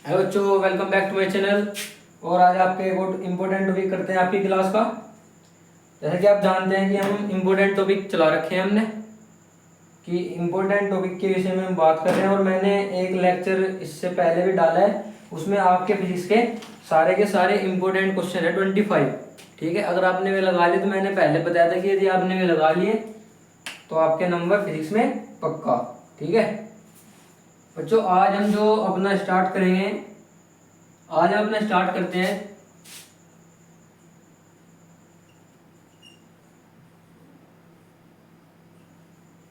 Hello बच्चों, welcome back to my channel. और आज आपके एक इम्पोर्टेंट टॉपिक करते हैं आपकी क्लास का। जैसे कि आप जानते हैं कि हम इम्पोर्टेंट टॉपिक चला रखे हैं हमने कि इम्पोर्टेंट टॉपिक के विषय में हम बात कर रहे हैं। और मैंने एक लेक्चर इससे पहले भी डाला है, उसमें आपके फिजिक्स के सारे इम्पोर्टेंट क्वेश्चन है 25। ठीक है, अगर आपने वे लगा लिए तो मैंने पहले बताया था कि यदि आपने वे लगा लिए तो आपके नंबर फिजिक्स में पक्का। ठीक है बच्चों, आज हम जो अपना स्टार्ट करेंगे, आज हम अपना स्टार्ट करते हैं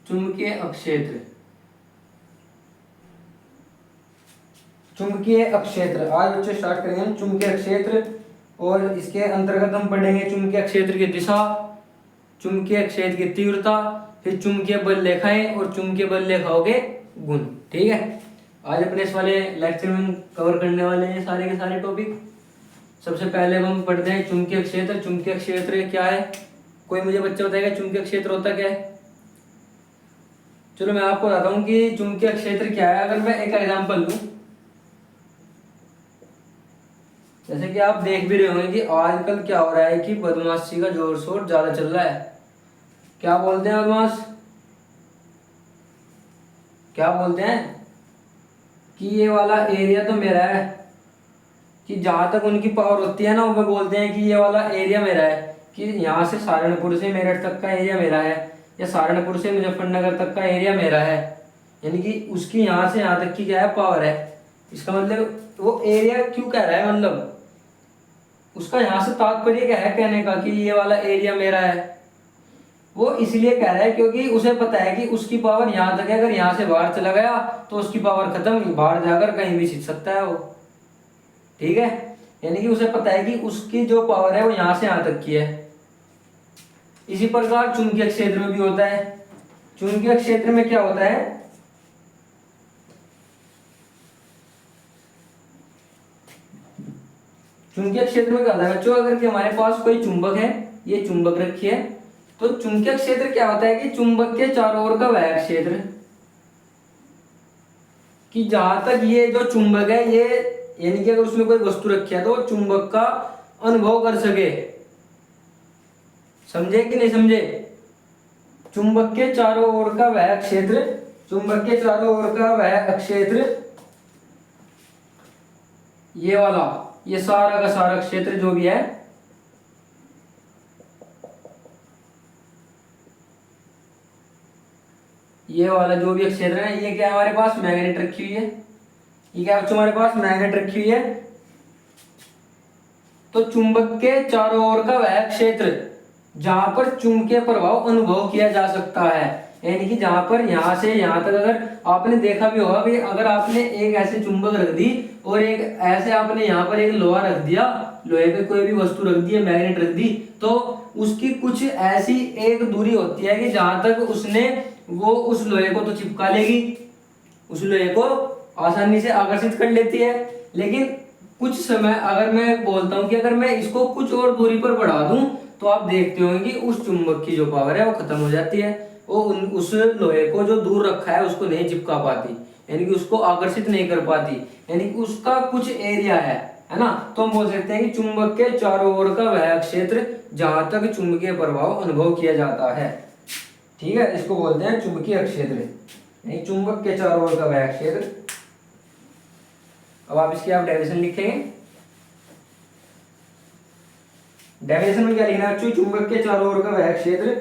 चुंबकीय अक्षेत्र। चुंबकीय अक्षेत्र आज बच्चे स्टार्ट करेंगे हम चुंबकीय अक्षेत्र। और इसके अंतर्गत हम पढ़ेंगे चुंबकीय क्षेत्र की दिशा, चुंबकीय क्षेत्र की तीव्रता, फिर चुंबकीय बल रेखाएं और चुंबकीय बल रेखाओं के गुण। ठीक है, आज अपने इस वाले लेक्चर में हम कवर करने वाले हैं सारे के सारे टॉपिक। सबसे पहले हम पढ़ते हैं चुंबकीय क्षेत्र। चुंबकीय क्षेत्र क्या है? कोई मुझे बच्चा बताएगा चुंबकीय क्षेत्र होता क्या है? चलो मैं आपको बताता हूँ कि चुंबकीय क्षेत्र क्या है। अगर मैं एक एग्जांपल लूं, जैसे कि आप देख भी रहे होंगे कि आजकल क्या हो रहा है कि बदमाशी का जोर शोर ज्यादा चल रहा है। क्या बोलते हैं बदमाश? क्या बोलते हैं कि ये वाला एरिया तो मेरा है, कि जहां तक उनकी पावर होती है ना वो बोलते हैं कि ये वाला एरिया मेरा है, कि यहाँ से सहारनपुर से मेरठ तक का एरिया मेरा है, या सहारनपुर से मुजफ्फरनगर तक का एरिया मेरा है। यानी कि उसकी यहाँ से यहाँ तक की क्या है, पावर है। इसका मतलब वो एरिया क्यों कह रहा है, मतलब उसका यहाँ से तात्पर्य क्या है कहने का कि ये वाला एरिया मेरा है? वो इसलिए कह रहा है क्योंकि उसे पता है कि उसकी पावर यहाँ तक है, अगर यहाँ से बाहर चला गया तो उसकी पावर खत्म, बाहर जाकर कहीं भी छिप सकता है वो। ठीक है, यानी कि उसे पता है कि उसकी जो पावर है वो यहाँ से यहाँ तक की है। इसी प्रकार चुंबकीय क्षेत्र में भी होता है। चुंबकीय क्षेत्र में क्या होता है? चुंबकीय क्षेत्र में क्या होता है बच्चों? अगर कि हमारे पास कोई चुंबक है, ये चुंबक रखी है, तो चुंबकीय क्षेत्र क्या होता है कि चुंबक के चारों ओर का वह क्षेत्र, कि जहां तक ये जो चुंबक है ये, यानी कि अगर उसमें कोई वस्तु रखी है तो चुंबक का अनुभव कर सके। समझे कि नहीं समझे? चुंबक के चारों ओर का वह क्षेत्र, चुंबक के चारों ओर का वह क्षेत्र, ये वाला, ये सारा का सारा क्षेत्र जो भी है, ये वाला जो भी क्षेत्र है, ये क्या है हमारे पास? मैग्नेट रखी हुई है। ये क्या बच्चों हमारे पास? मैग्नेट रखी हुई है। तो चुंबक के चारों ओर का वह क्षेत्र जहां पर चुंबकीय प्रभाव अनुभव किया जा सकता है, यानी कि जहां पर यहां से यहां तक, अगर आपने देखा भी होगा कि अगर आपने एक ऐसे चुंबक रख दी और एक ऐसे आपने यहाँ पर एक लोहा रख दिया, लोहे पे कोई भी वस्तु रख दी, मैग्नेट रख दी, तो उसकी कुछ ऐसी एक दूरी होती है कि जहां तक उसने वो उस लोहे को तो चिपका लेगी, उस लोहे को आसानी से आकर्षित कर लेती है। लेकिन कुछ समय अगर मैं बोलता हूं कि अगर मैं इसको कुछ और दूरी पर बढ़ा दूं तो आप देखते होंगे कि उस चुंबक की जो पावर है वो खत्म हो जाती है। वो उस लोहे को जो दूर रखा है उसको नहीं चिपका पाती, यानी कि उसको आकर्षित नहीं कर पाती, यानी कि उसका कुछ एरिया है ना। तो हम बोल सकते हैं कि चुंबक के चारों ओर का वह क्षेत्र जहां तक चुंबकीय प्रभाव अनुभव किया जाता है। ठीक है, इसको बोलते हैं चुंबकीय क्षेत्र, यानी चुंबक के चारों ओर का वह क्षेत्र। अब आप इसकी आप डेफिनेशन लिखेंगे। डेफिनेशन में क्या लिखना है बच्चों? चुंबक के चारों ओर का वह क्षेत्र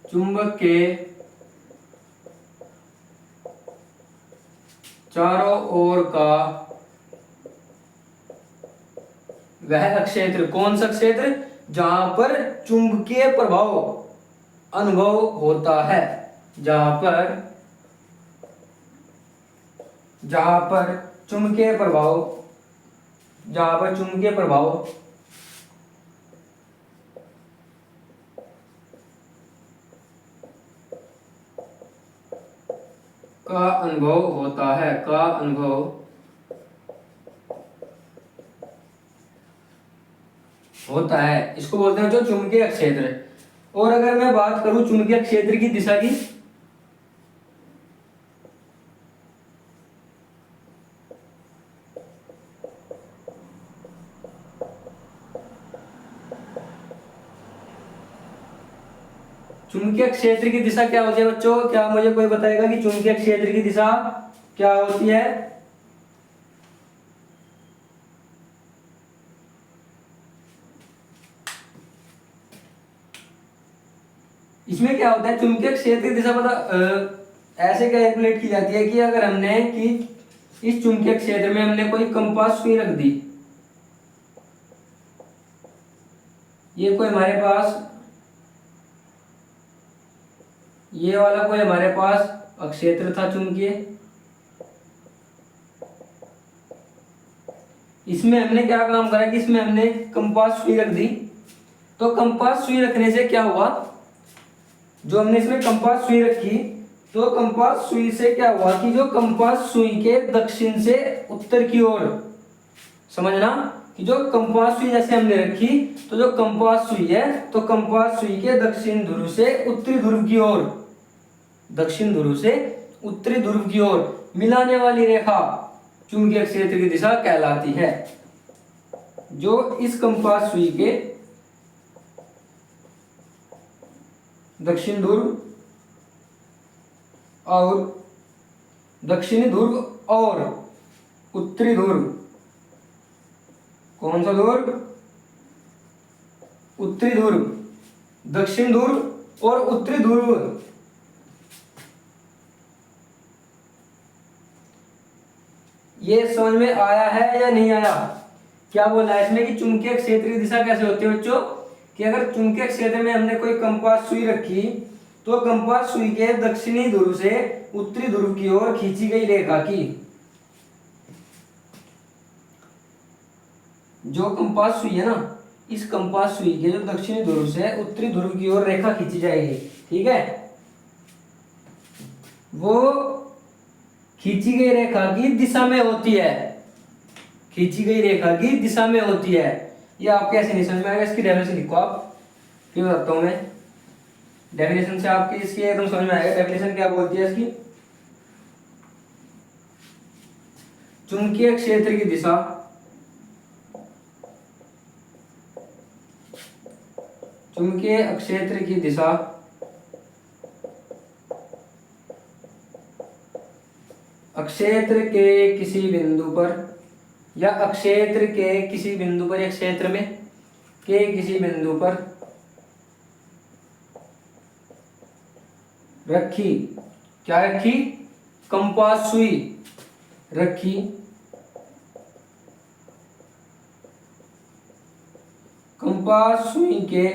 चुंबक के चारों ओर का वह क्षेत्र। कौन सा क्षेत्र? जहां पर चुंबकीय प्रभाव अनुभव होता है, जहां पर चुंबकीय प्रभाव, जहां पर चुंबकीय प्रभाव का अनुभव होता है, का अनुभव होता है, इसको बोलते हैं जो चुंबकीय क्षेत्र। और अगर मैं बात करूं चुंबकीय क्षेत्र की दिशा की, चुंबकीय क्षेत्र की दिशा क्या होती है बच्चों? क्या मुझे कोई बताएगा कि चुंबकीय क्षेत्र की दिशा क्या होती है? इसमें क्या होता है, चुंबकीय क्षेत्र की दिशा पता ऐसे कैलकुलेट की जाती है कि अगर हमने कि इस चुंबकीय क्षेत्र में हमने कोई कंपास सुई रख दी, ये कोई हमारे पास, ये वाला कोई हमारे पास क्षेत्र था चुंबकीय, इसमें हमने क्या काम करा कि इसमें हमने कंपास सुई रख दी। तो कंपास सुई रखने से क्या हुआ, जो हमने इसमें कंपास सुई रखी, तो कंपास सुई से क्या हुआ कि जो कंपास सुई के दक्षिण से उत्तर की ओर, समझना कि जो कंपास सुई जैसे हमने रखी, तो जो कंपास सुई है, तो कंपास सुई के दक्षिण ध्रुव से उत्तरी ध्रुव की ओर, दक्षिण ध्रुव से उत्तरी ध्रुव की ओर मिलाने वाली रेखा चुंबकीय क्षेत्र की दिशा कहलाती है। जो इस कंपास सुई के दक्षिण ध्रुव और दक्षिणी ध्रुव और उत्तरी ध्रुव, कौन सा ध्रुव? उत्तरी ध्रुव, दक्षिण ध्रुव और उत्तरी ध्रुव, ये समझ में आया है या नहीं आया? क्या बोला है इसमें कि चुंबकीय क्षेत्र की दिशा कैसे होती है बच्चों? कि अगर चुंबकीय क्षेत्र में हमने कोई कंपास सुई रखी, तो कंपास सुई के दक्षिणी ध्रुव से उत्तरी ध्रुव की ओर खींची गई रेखा की, जो कंपास सुई है ना, इस कंपास सुई के जो दक्षिणी ध्रुव से उत्तरी ध्रुव की ओर रेखा खींची जाएगी, ठीक है, वो खींची गई रेखा की दिशा में होती है, खींची गई रेखा की दिशा में होती है। ये आपके ऐसे नहीं समझ में आएगा, इसकी डेफिनेशन लिखो आप, फिर बताता हूं मैं। डेफिनेशन से आपकी इसकी एकदम समझ में आएगा। डेफिनेशन क्या बोलती है इसकी? चुंबकीय क्षेत्र की दिशा चुंबकीय क्षेत्र की दिशा अक्षेत्र के किसी बिंदु पर या अक्षेत्र के किसी बिंदु पर या क्षेत्र में के किसी बिंदु पर रखी, क्या रखी? कंपास सुई रखी, कंपास सुई के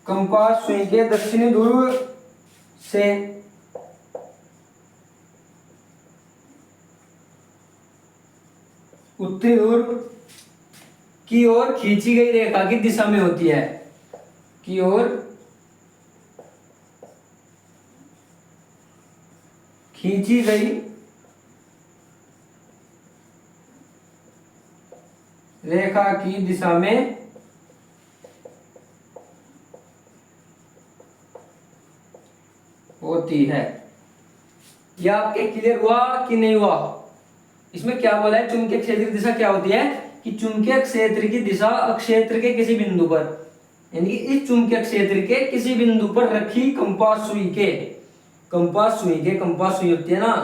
कंपास सुई के दक्षिणी ध्रुव से उत्तरी ध्रुव की ओर खींची गई रेखा की दिशा में होती है, की ओर खींची गई रेखा की दिशा में होती है। यह आपके क्लियर हुआ कि नहीं हुआ? इसमें क्या बोला है, चुंबकीय क्षेत्र की दिशा क्या होती है कि चुंबकीय क्षेत्र की दिशा अक्षेत्र के किसी बिंदु पर, यानी कि इस चुंबकीय क्षेत्र के किसी बिंदु पर रखी कंपास सुई के, कंपास सुई के, कंपास सुई होती है ना,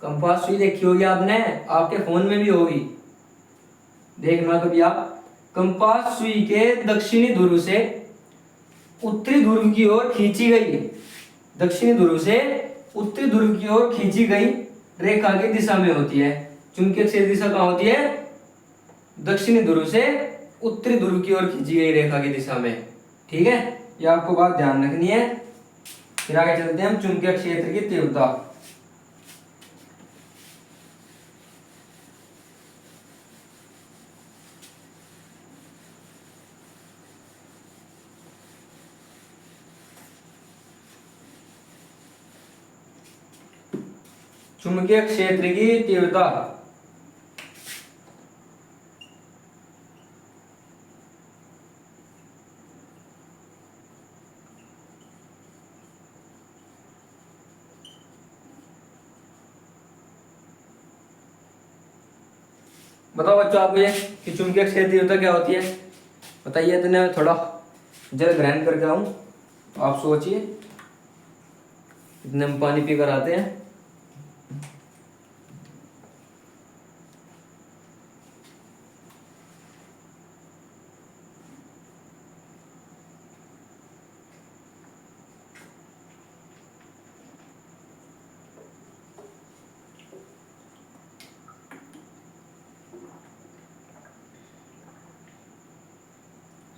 कंपास सुई देखी होगी आपने, आपके फोन में भी होगी, देखना कभी आप। कंपास सुई के दक्षिणी ध्रुव से उत्तरी ध्रुव की ओर खींची गई, दक्षिणी ध्रुव से उत्तरी ध्रुव की ओर खींची गई रेखा की दिशा में होती है। चुंबकीय क्षेत्र दिशा कहाँ होती है? दक्षिणी ध्रुव से उत्तरी ध्रुव की ओर खींची गई रेखा की दिशा में, ठीक है, ये आपको बात ध्यान रखनी है। फिर आगे चलते हैं हम चुंबकीय क्षेत्र की तीव्रता। चुंबकीय क्षेत्र की तीव्रता बताओ बच्चों आपको ये कि चुंबकीय क्षेत्र तीव्रता क्या होती है, बताइए। तो मैं थोड़ा जल ग्रहण करके आऊं, तो आप सोचिए। इतने हम पानी पी कर आते हैं।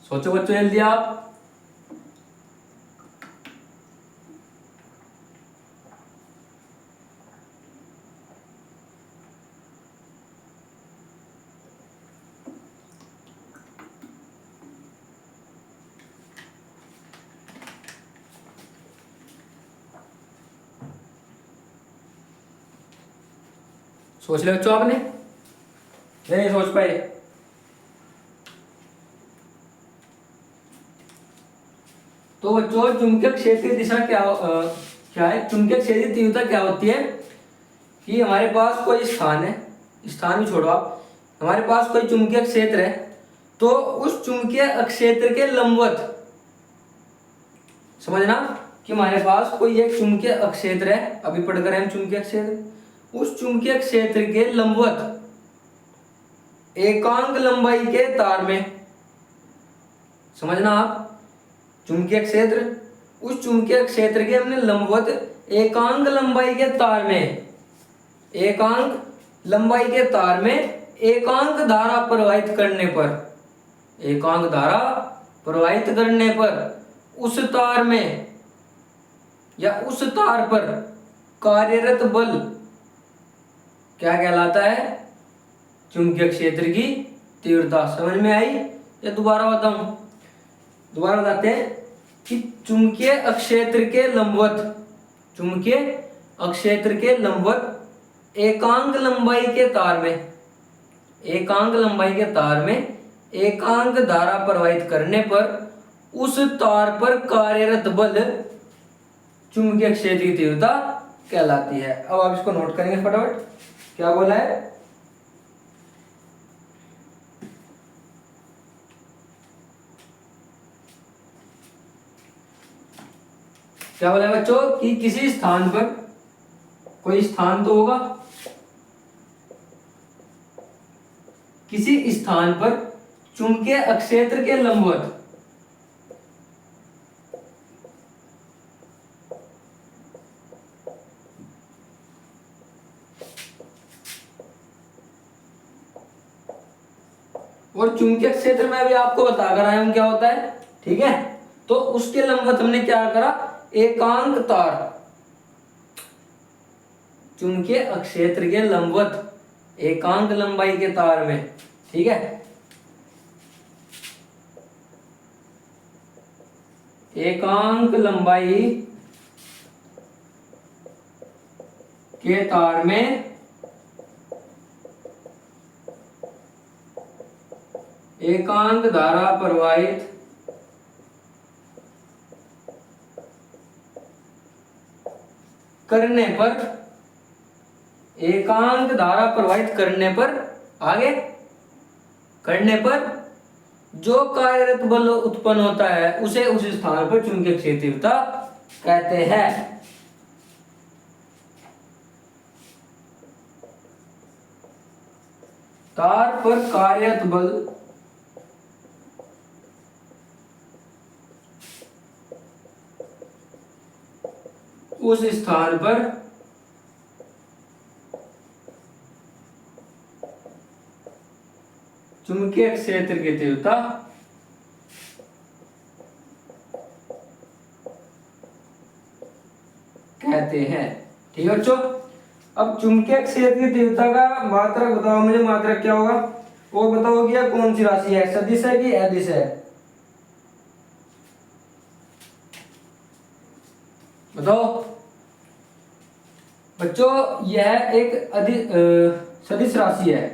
सोचो बच्चों जल्दी आप। सोच ले बच्चों आपने, नहीं सोच पाए। तो बच्चों चुंबकीय क्षेत्र की दिशा क्या है, चुंबकीय क्षेत्र की तीव्रता क्या होती है कि हमारे पास कोई स्थान है, स्थान भी छोड़ो आप, हमारे पास कोई चुंबकीय क्षेत्र है, तो उस चुंबकीय क्षेत्र के लंबवत, समझना कि हमारे पास कोई एक चुंबकीय क्षेत्र है, अभी पढ़ कर हम चुंबकीय क्षेत्र, उस चुंबकीय क्षेत्र के लंबवत एकांक लंबाई के तार में, समझना आप, चुंबकीय क्षेत्र, उस चुंबकीय क्षेत्र के हमने लंबवत एकांक लंबाई के तार में, एकांक लंबाई के तार में एकांक धारा प्रवाहित करने पर, एकांक धारा प्रवाहित करने पर उस तार में या उस तार पर कार्यरत बल क्या कहलाता है, चुंबकीय क्षेत्र की तीव्रता। समझ में आई या दोबारा बताऊं? दोबारा बताते हैं कि चुंबकीय क्षेत्र के लंबवत, चुंबकीय क्षेत्र के लंबवत एकांक लंबाई के तार में, एकांक लंबाई के तार में एकांक धारा प्रवाहित करने पर उस तार पर कार्यरत बल चुंबकीय क्षेत्र की तीव्रता कहलाती है। अब आप इसको नोट करेंगे फटाफट, क्या बोला है। क्या बोला है बच्चों कि किसी स्थान पर, कोई स्थान तो होगा, किसी स्थान पर चुंबकीय क्षेत्र के लंबवत और चुंबकीय क्षेत्र में अभी आपको बताकर आया हूं क्या होता है, ठीक है। तो उसके लंबवत हमने क्या करा, एकांक तार, चुंबकीय क्षेत्र के लंबवत एकांक लंबाई के तार में, ठीक है, एकांक लंबाई के तार में एकांक धारा प्रवाहित करने पर, एकांक धारा प्रवाहित करने पर, आगे करने पर जो कार्यरत बल उत्पन्न होता है उसे उस स्थान पर चुंबकीय क्षेत्र तीव्रता कहते हैं। तार पर कार्यरत बल उस स्थान पर चुंबकीय क्षेत्र की तीव्रता कहते हैं, ठीक है बच्चों। अब चुंबकीय क्षेत्र की तीव्रता का मात्रक बताओ मुझे, मात्रक क्या होगा, और बताओ कि यह कौन सी राशि है, सदिश है कि अदिश है, बताओ बच्चों। यह एक सदिश राशि है,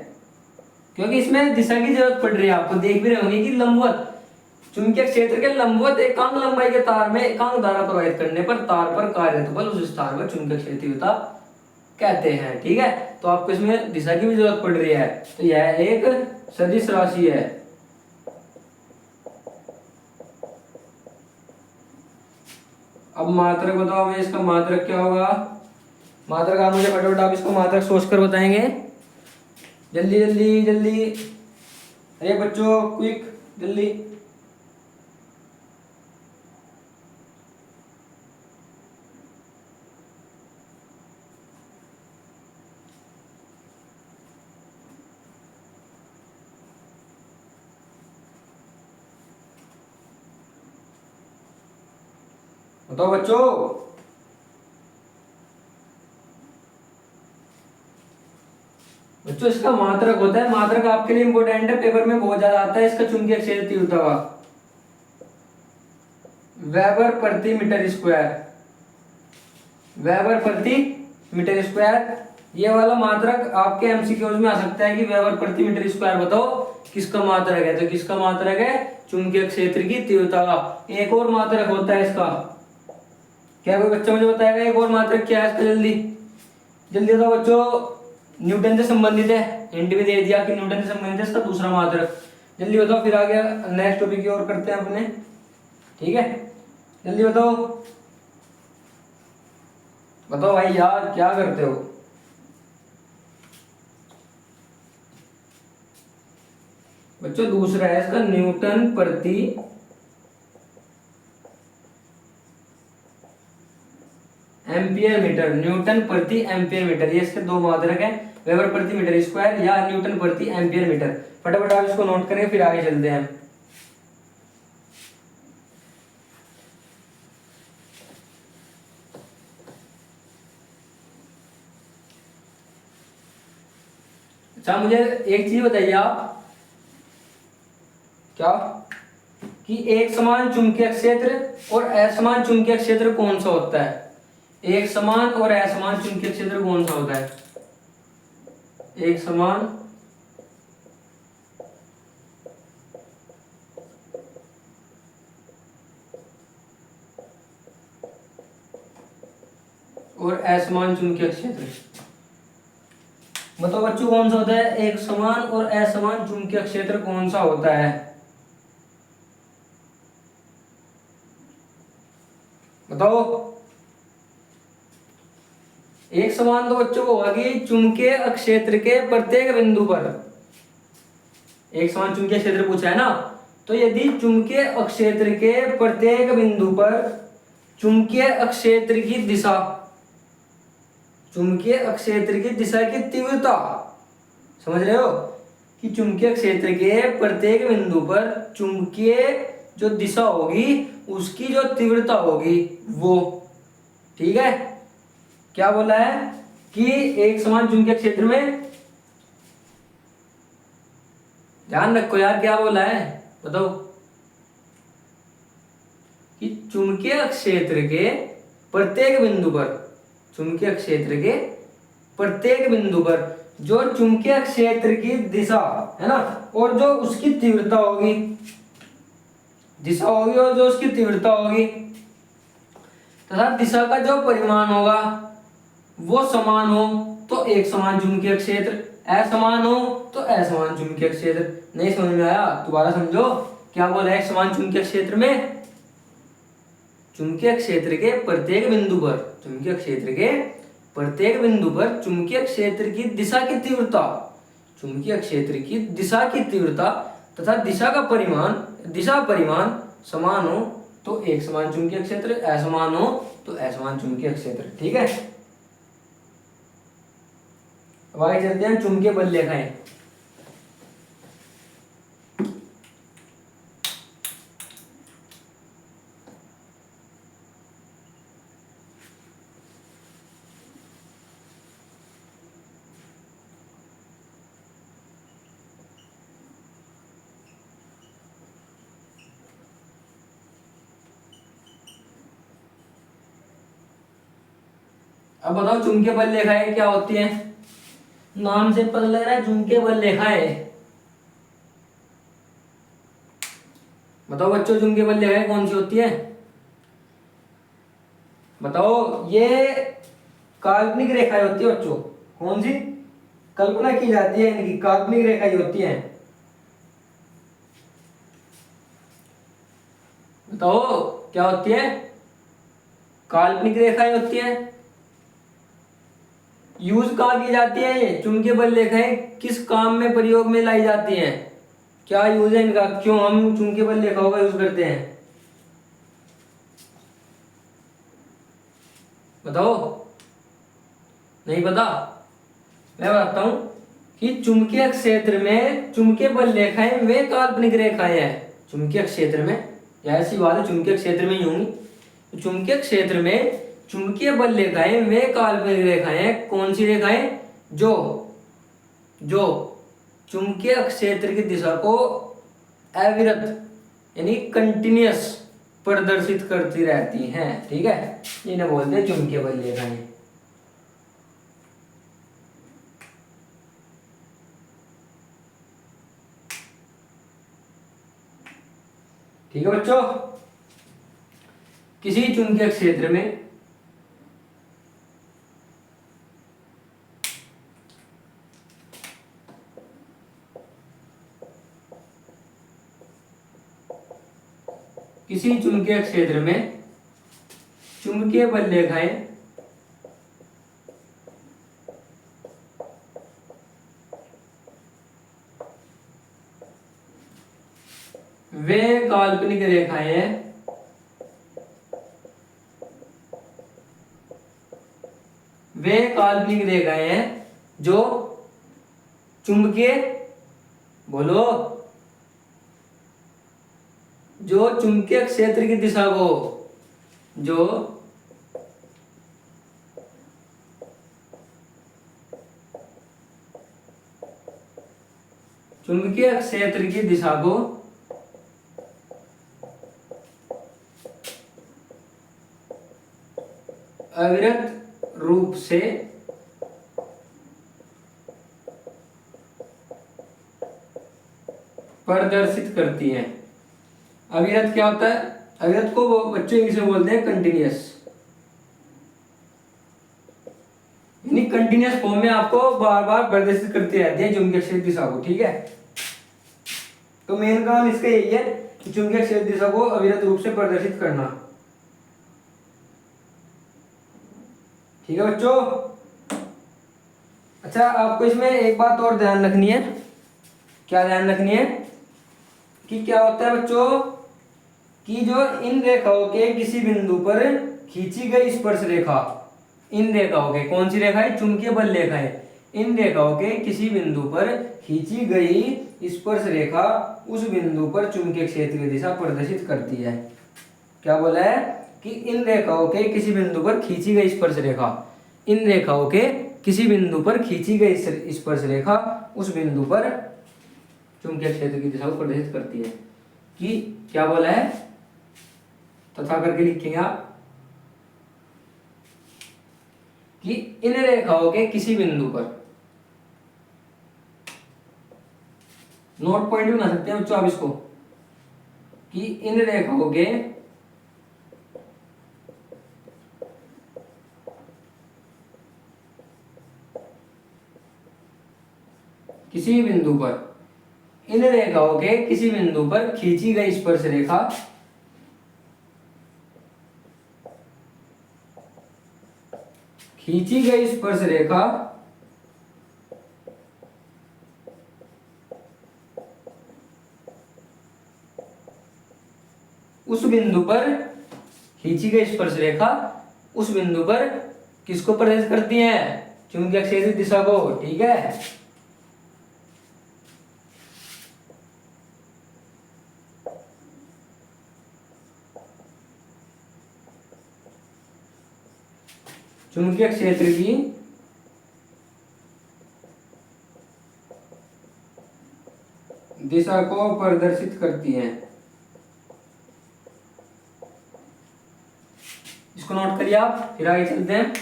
क्योंकि इसमें दिशा की जरूरत पड़ रही है, आपको देख भी रहे होंगे कि लंबवत, चुंबकीय क्षेत्र के लंबवत एकांक लंबाई के तार में एकांक धारा प्रवाहित करने पर तार पर कार्यरत बल उस स्थान पर चुंबकीय क्षेत्र तीव्रता कहते हैं। ठीक है, तो आपको इसमें दिशा की भी जरूरत पड़ रही है, तो यह एक सदिश राशि है। अब मात्रक बताओ, हमें इसका मात्रक क्या होगा? मात्रक आप मुझे फटाफट आप इसको मात्रक सोच कर बताएंगे, जल्दी जल्दी जल्दी। अरे बच्चों क्विक, जल्दी। बताओ बच्चों। बच्चों इसका मात्रक होता है, मात्रक आपके लिए इंपॉर्टेंट है, पेपर में बहुत ज्यादा आता है इसका। चुंबकीय क्षेत्र तीव्रता का वेबर प्रति मीटर स्क्वायर, वेबर प्रति मीटर स्क्वायर। ये वाला मात्रक आपके एमसीक्यूज में आ सकता है कि वेबर प्रति मीटर स्क्वायर बताओ किसका मात्रक है। तो किसका मात्रक है? चुंबकीय क्षेत्र की तीव्रता का। एक और मात्रक होता है इसका, क्या कोई बच्चा मुझे बताएगा एक और मात्रक क्या है इसका? जल्दी जल्दी बताओ बच्चों। न्यूटन से संबंधित है, हिंट भी दे दिया कि न्यूटन से संबंधित है इसका दूसरा मात्रक। जल्दी बताओ, फिर आगे नेक्स्ट टॉपिक की ओर करते हैं अपने। ठीक है, जल्दी बताओ। बताओ भाई यार, क्या करते हो? बच्चों दूसरा है इसका न्यूटन प्रति एम्पियर मीटर, न्यूटन प्रति एम्पियर मीटर। ये इसके दो मात्रक हैं, वेबर प्रति मीटर स्क्वायर या न्यूटन प्रति एम्पियर मीटर। फटाफट आप इसको नोट करें, फिर आगे चलते हैं। अच्छा मुझे एक चीज बताइए आप, क्या कि एक समान चुंबकीय क्षेत्र और असमान चुंबकीय क्षेत्र कौन सा होता है? एक समान और असमान चुंबकीय क्षेत्र कौन सा होता है? एक समान और असमान चुंबकीय क्षेत्र बताओ बच्चों कौन सा होता है? एक समान और असमान चुंबकीय क्षेत्र कौन सा होता है? बताओ। एक समान तो बच्चों को होगा कि चुंबकीय क्षेत्र के प्रत्येक बिंदु पर, एक समान चुंबकीय क्षेत्र पूछा है ना, तो यदि चुंबकीय क्षेत्र के प्रत्येक बिंदु पर चुंबकीय क्षेत्र की दिशा, चुंबकीय क्षेत्र की दिशा की तीव्रता, समझ रहे हो कि चुंबकीय क्षेत्र के प्रत्येक बिंदु पर चुंबकीय जो दिशा होगी उसकी जो तीव्रता होगी वो, ठीक है। क्या बोला है कि एक समान चुंबकीय क्षेत्र में, ध्यान रखो यार क्या बोला है बताओ, कि चुंबकीय क्षेत्र के प्रत्येक बिंदु पर, चुंबकीय क्षेत्र के प्रत्येक बिंदु पर जो चुंबकीय क्षेत्र की दिशा है ना और जो उसकी तीव्रता होगी, दिशा होगी और जो उसकी तीव्रता होगी तथा दिशा का जो परिमाण होगा वो समान हो तो एक समान चुंबकीय क्षेत्र, असमान हो तो असमान चुंबकीय क्षेत्र। नहीं समझ में आया? दोबारा समझो, क्या बोला है? एक समान चुंबकीय क्षेत्र में चुंबकीय क्षेत्र के प्रत्येक बिंदु पर, चुंबकीय क्षेत्र के प्रत्येक बिंदु पर चुंबकीय क्षेत्र की दिशा की तीव्रता, चुंबकीय क्षेत्र की दिशा की तीव्रता तथा दिशा का परिमाण, दिशा परिमाण समान हो तो एक समान चुंबकीय क्षेत्र, असमान हो तो असमान चुंबकीय क्षेत्र। ठीक है, अब आगे चलते हैं, चुंबकीय बल लेखाएं। अब बताओ चुंबकीय बल लेखाएं क्या होती है? नाम से पता लग रहा है चुंबकीय बल लेखाएं। बताओ बच्चों चुंबकीय बल लेखाएं कौन सी होती है? बताओ। ये काल्पनिक रेखाएं होती है बच्चों। कौन सी? कल्पना की जाती है इनकी, काल्पनिक रेखाएं होती हैं। बताओ क्या होती है? काल्पनिक रेखाएं होती हैं। यूज कहाँ की जाती है ये चुंबकीय बल रेखाएं? किस काम में प्रयोग में लाई जाती हैं? क्या यूज है इनका? क्यों हम चुंबकीय बल रेखाओं का यूज करते हैं? बताओ। नहीं पता? मैं बताता हूं कि चुंबकीय क्षेत्र में चुंबकीय बल रेखाएं वे काल्पनिक रेखाएं हैं। चुंबकीय क्षेत्र में, ऐसी बात है, चुंबकीय क्षेत्र में ही होंगी। तो चुंबकीय क्षेत्र में चुंबकीय बल रेखाएं वे काल्पनिक रेखाएं हैं। कौन सी रेखाएं? जो जो चुंबकीय क्षेत्र की दिशा को अविरत यानी कंटिन्यूअस प्रदर्शित करती रहती हैं। ठीक है, इन्हें बोलते हैं चुंबकीय बल रेखाएं। ठीक है बच्चों, किसी चुंबकीय क्षेत्र में किसी चुंबकीय क्षेत्र में चुंबकीय बल रेखाएं वे काल्पनिक रेखाएं हैं। वे काल्पनिक रेखाएं हैं जो चुंबकीय, बोलो, जो चुंबकीय क्षेत्र की दिशा को, जो चुंबकीय क्षेत्र की दिशा को अविरत रूप से प्रदर्शित करती हैं। अविरत क्या होता है? अविरत को वो बच्चों इंग्लिश में बोलते हैं कंटिन्यूअस, यानी कंटिन्यूअस फॉर्म में आपको बार बार प्रदर्शित करती रहती है चुंबकीय क्षेत्र दिशा को। ठीक है, तो मेन काम इसका यही है कि चुंबकीय क्षेत्र दिशा को अविरत रूप से प्रदर्शित करना। ठीक है बच्चों। अच्छा, आपको इसमें एक बात और ध्यान रखनी है। क्या ध्यान रखनी है? कि क्या होता है बच्चों कि जो इन रेखाओं के किसी बिंदु पर खींची गई स्पर्श रेखा, इन रेखाओं के, कौन सी रेखा है? चुंबकीय बल रेखा है। इन रेखाओं के किसी बिंदु पर खींची गई स्पर्श रेखा उस बिंदु पर चुंबकीय क्षेत्र की दिशा प्रदर्शित करती है। क्या बोला है? कि इन रेखाओं के किसी बिंदु पर खींची गई स्पर्श रेखा, इन रेखाओं के किसी बिंदु पर खींची गई स्पर्श रेखा उस बिंदु पर चुंबकीय क्षेत्र की दिशा को प्रदर्शित करती है। कि क्या बोला है? तथा करके लिखेंगे आप कि इन रेखाओं के किसी बिंदु पर, नोट पॉइंट भी बना सकते हैं बच्चों आप इसको, कि इन रेखाओं के किसी बिंदु पर, इन रेखाओं के किसी बिंदु पर खींची गई स्पर्श रेखा खींची गई स्पर्श रेखा उस बिंदु पर, खींची गई स्पर्श रेखा उस बिंदु पर किसको प्रदर्शित करती है? चुंबकीय क्षेत्र की दिशा को। ठीक है, चुंबकीय क्षेत्र की दिशा को प्रदर्शित करती है। इसको नोट करिए आप, फिर आगे चलते हैं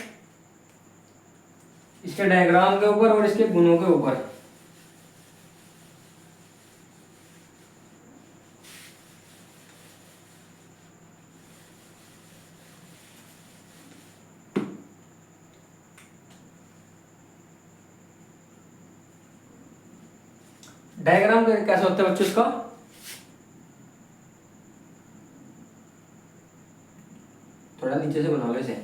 इसके डायग्राम के ऊपर और इसके गुणों के ऊपर। डायग्राम कैसा होता है बच्चों इसका? थोड़ा नीचे से बना लो इसे।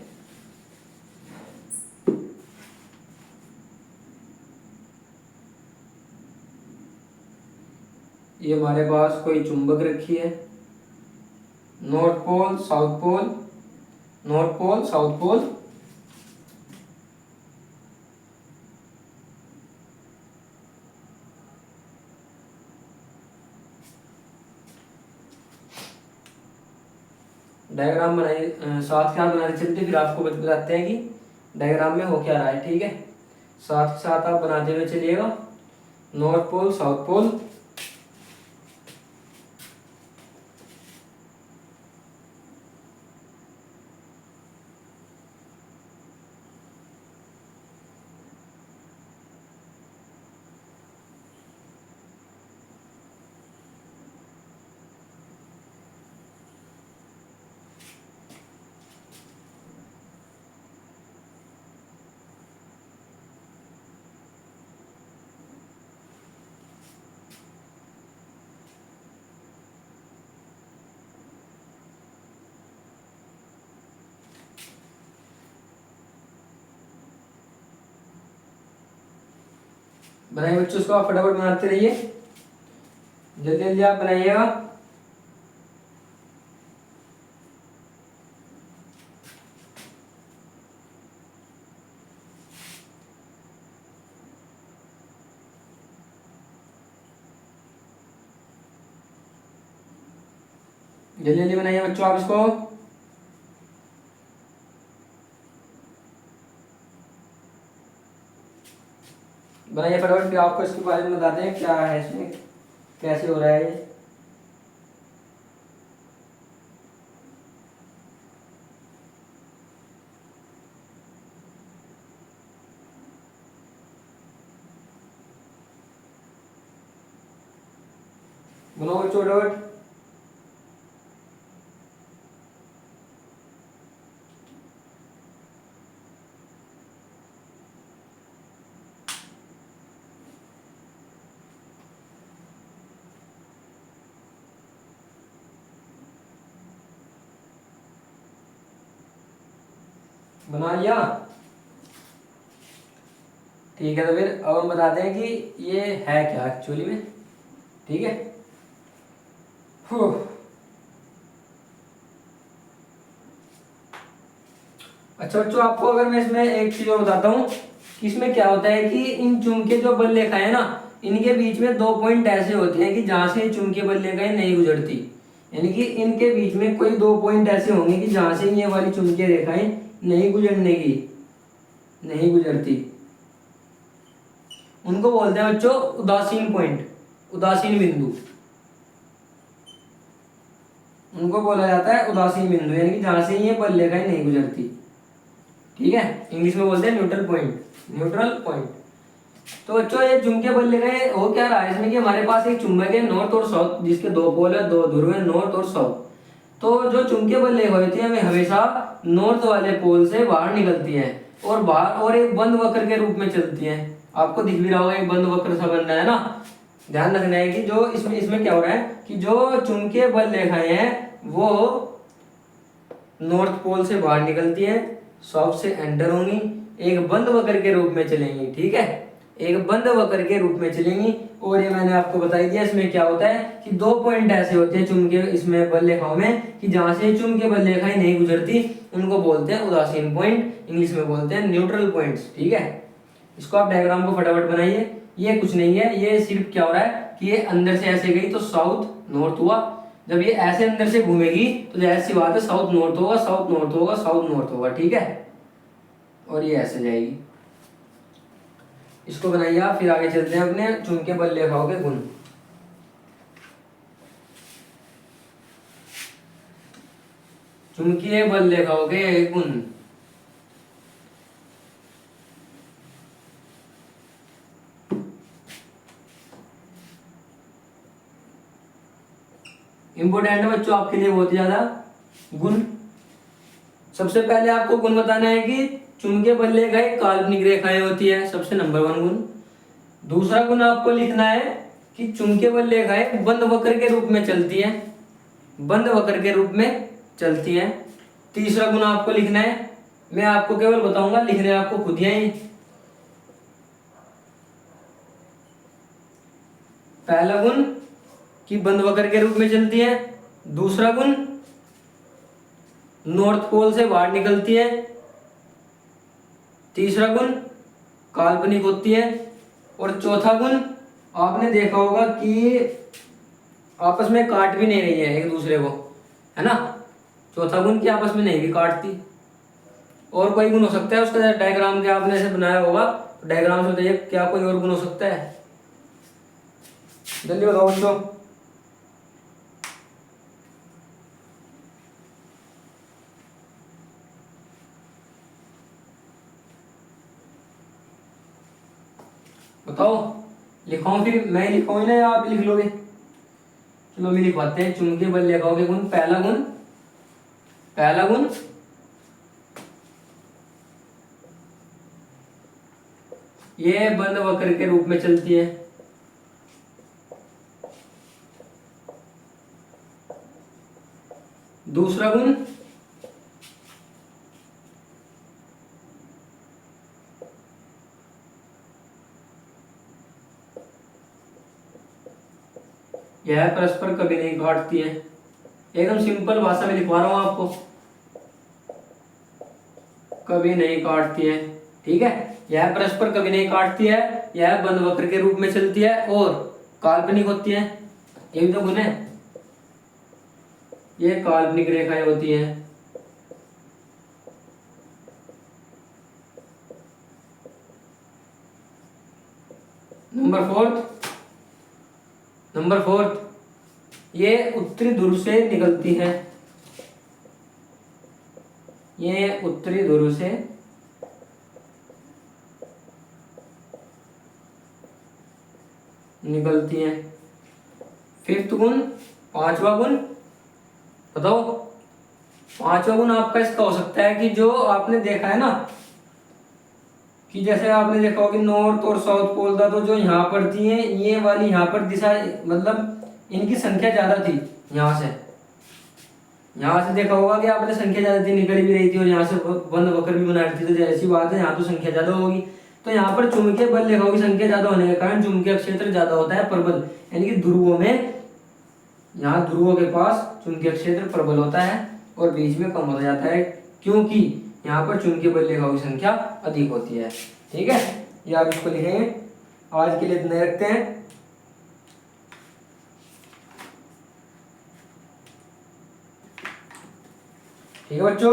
ये हमारे पास कोई चुंबक रखी है, north pole south pole, north pole south pole. Diagram बनाइए, साथ के साथ बनाते चलते फिर आपको बताते हैं कि डायग्राम में हो क्या रहा है। ठीक है, साथ के साथ आप बनाते हुए चलिएगा। नॉर्थ पोल साउथ पोल, बनाइए बच्चों उसको, आप फटाफट बनाते रहिए, जल्दी जल्दी आप बनाइएगा। जल्दी जल्दी बनाइए बच्चों आप इसको। बनाइए फटाफट, फिर आपको इसके बारे में बताते हैं क्या है इसमें, कैसे हो रहा है ये। बनाओ बच्चों फटाफट। बना लिया? ठीक है, तो फिर अब हम बताते हैं कि ये है क्या एक्चुअली में। ठीक है, अच्छा बच्चों, आपको अगर मैं इसमें एक चीज और बताता हूँ कि इसमें क्या होता है कि इन चुंबकीय जो बल रेखाएं है ना, इनके बीच में 2 पॉइंट ऐसे होते हैं कि जहां से चुंबकीय बल रेखाएं नहीं गुजरती। यानी कि इनके बीच में कोई 2 पॉइंट ऐसे होंगे कि जहां से ये वाली चुंबकीय रेखाएं नहीं गुजरने की, नहीं गुजरती। उनको बोलते हैं बच्चों उदासीन पॉइंट, उदासीन बिंदु। उनको बोला जाता है उदासीन बिंदु, यानी कि जहां से ये बल रेखाएं नहीं गुजरती। ठीक है, इंग्लिश में बोलते हैं न्यूट्रल पॉइंट, न्यूट्रल पॉइंट। तो बच्चों ये चुंबकीय बल रेखाएं हो क्या रहा है इसमें कि हमारे पास एक चुंबक है नॉर्थ और साउथ, जिसके 2 पोल है, 2 ध्रुव है, नॉर्थ और साउथ। तो जो चुंबकीय बल रेखा होती है वे हमेशा नॉर्थ वाले पोल से बाहर निकलती है और बाहर और एक बंद वक्र के रूप में चलती है। आपको दिख भी रहा होगा एक बंद वक्र सा बन रहा है ना। ध्यान रखना है कि जो इसमें क्या हो रहा है कि जो चुंबकीय बल रेखाएं हैं वो नॉर्थ पोल से बाहर निकलती है, साउथ से एंटर होंगी, एक बंद वक्र के रूप में चलेंगी। ठीक है, एक बंद वक्र के रूप में चलेंगी। और ये मैंने आपको बता दिया इसमें क्या होता है कि 2 पॉइंट ऐसे होते हैं चुंबकीय इसमें बल रेखाओं में कि जहां से चुंबकीय बल रेखाएं नहीं गुजरती, उनको बोलते हैं उदासीन पॉइंट, इंग्लिश में बोलते हैं न्यूट्रल पॉइंट्स। ठीक है, इसको आप डायग्राम को फटाफट बनाइए। ये कुछ नहीं है, ये सिर्फ क्या हो रहा है कि ये अंदर से ऐसे गई तो साउथ नॉर्थ हुआ, जब ये ऐसे अंदर से घूमेगी तो जैसी सी बात है साउथ नॉर्थ होगा, साउथ नॉर्थ होगा, साउथ नॉर्थ होगा। ठीक है, और ये ऐसे जाएगी। इसको बनाइए आप, फिर आगे चलते हैं अपने चुंबकीय बल रेखाओं के गुण। चुंबकीय बल रेखाओं के गुण। इंपोर्टेंट है बच्चों आपके लिए बहुत ज्यादा गुण। सबसे पहले आपको गुण बताना है कि चुंबकीय बल रेखाएं काल्पनिक रेखाएं होती है, सबसे नंबर 1 गुण। दूसरा गुण आपको लिखना है कि चुंबकीय बल रेखाएं बंद वक्र के रूप में चलती है, बंद वक्र के रूप में चलती है। तीसरा गुण आपको लिखना है, मैं आपको केवल बताऊंगा, लिखने आपको खुद ही है। पहला गुण कि बंद वक्र के रूप में चलती है, दूसरा गुण नॉर्थ पोल से बाहर निकलती है, तीसरा गुण काल्पनिक होती है, और चौथा गुण आपने देखा होगा कि आपस में काट भी नहीं रही है एक दूसरे को, है ना। चौथा गुण कि आपस में नहीं भी काटती। और कोई गुण हो सकता है उसका, डायग्राम के आपने ऐसे बनाया होगा, डायग्राम से बताइए क्या कोई और गुण हो सकता है, जल्दी बताओ बच्चों। बताओ, लिखाऊं फिर मैं लिखाऊं ना या आप लिख लोगे? चलो मैं लिखवाते हैं। चुंबकीय बल रेखाओं के गुण, पहला गुण, पहला गुण ये बंद वक्र के रूप में चलती है। दूसरा गुण यह परस्पर कभी नहीं काटती है। एकदम सिंपल भाषा में लिखवा रहा हूं आपको, कभी नहीं काटती है, ठीक है। यह परस्पर कभी नहीं काटती है, यह बंद वक्र के रूप में चलती है और काल्पनिक होती है। ये भी तो गुण है, ये काल्पनिक रेखाएं होती हैं। नंबर फोर्थ ये उत्तरी ध्रुव से निकलती है, ये उत्तरी ध्रुव से निकलती है। फिफ्थ गुण, पांचवा गुण बताओ। पांचवा गुण आपका इसका हो सकता है कि जो आपने देखा है ना, कि जैसे आपने देखा हो कि नॉर्थ और साउथ पोल था, तो जो यहाँ पर थी ये वाली यहाँ पर दिशा, मतलब इनकी संख्या ज्यादा थी। यहाँ से देखा होगा कि आपने संख्या ज्यादा थी, निकल भी रही थी, और यहाँ से बंद वक्र भी बना रही थी, तो ऐसी बात है यहाँ तो संख्या ज्यादा होगी। तो यहाँ पर चुंबकीय बल रेखाओं की संख्या ज्यादा होने के कारण चुंबकीय क्षेत्र ज्यादा होता है, प्रबल, यानी कि ध्रुवों में, यहाँ ध्रुवों के पास चुंबकीय क्षेत्र प्रबल होता है और बीच में कम हो जाता है, क्योंकि यहाँ पर चुंबकीय बल रेखाओं की संख्या अधिक होती है। ठीक है, ये आप इसको लिखेंगे। आज के लिए इतना रखते हैं। ठीक है बच्चों,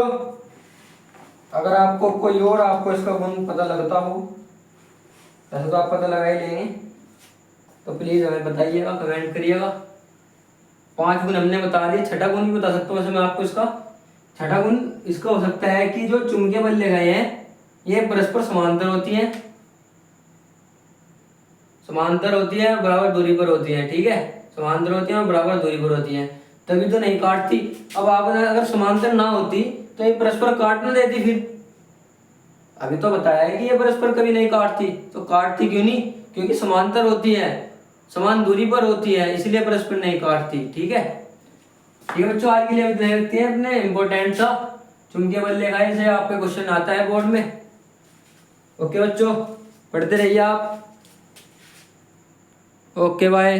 अगर आपको कोई और आपको इसका गुण पता लगता हो, वैसे तो आप पता लगा ही लेंगे, तो प्लीज हमें बताइएगा, कमेंट करिएगा। 5 गुण हमने बता दिए, छठा गुण भी बता सकता हूँ वैसे मैं आपको इसका। छठा गुण इसका हो सकता है कि जो चुंबकीय बल रेखाएं हैं ये परस्पर समांतर होती हैं, समांतर होती है, बराबर दूरी पर होती है। ठीक है, समांतर होती है और बराबर दूरी पर होती है, तभी तो नहीं काटती। अब आप अगर समांतर ना होती तो ये परस्पर काट ना देती, फिर अभी तो बताया है कि ये परस्पर कभी नहीं काटती, तो काटती क्यों नहीं? क्योंकि समांतर होती है, समान दूरी पर होती है, इसलिए परस्पर नहीं काटती। ठीक है, ठीक है बच्चों, आज के लिए इतना रखते हैं अपने इंपॉर्टेंट सा चुंबकीय बल रेखाएं से आपके क्वेश्चन आता है बोर्ड में। ओके बच्चों, पढ़ते रहिए आप। Okay bye.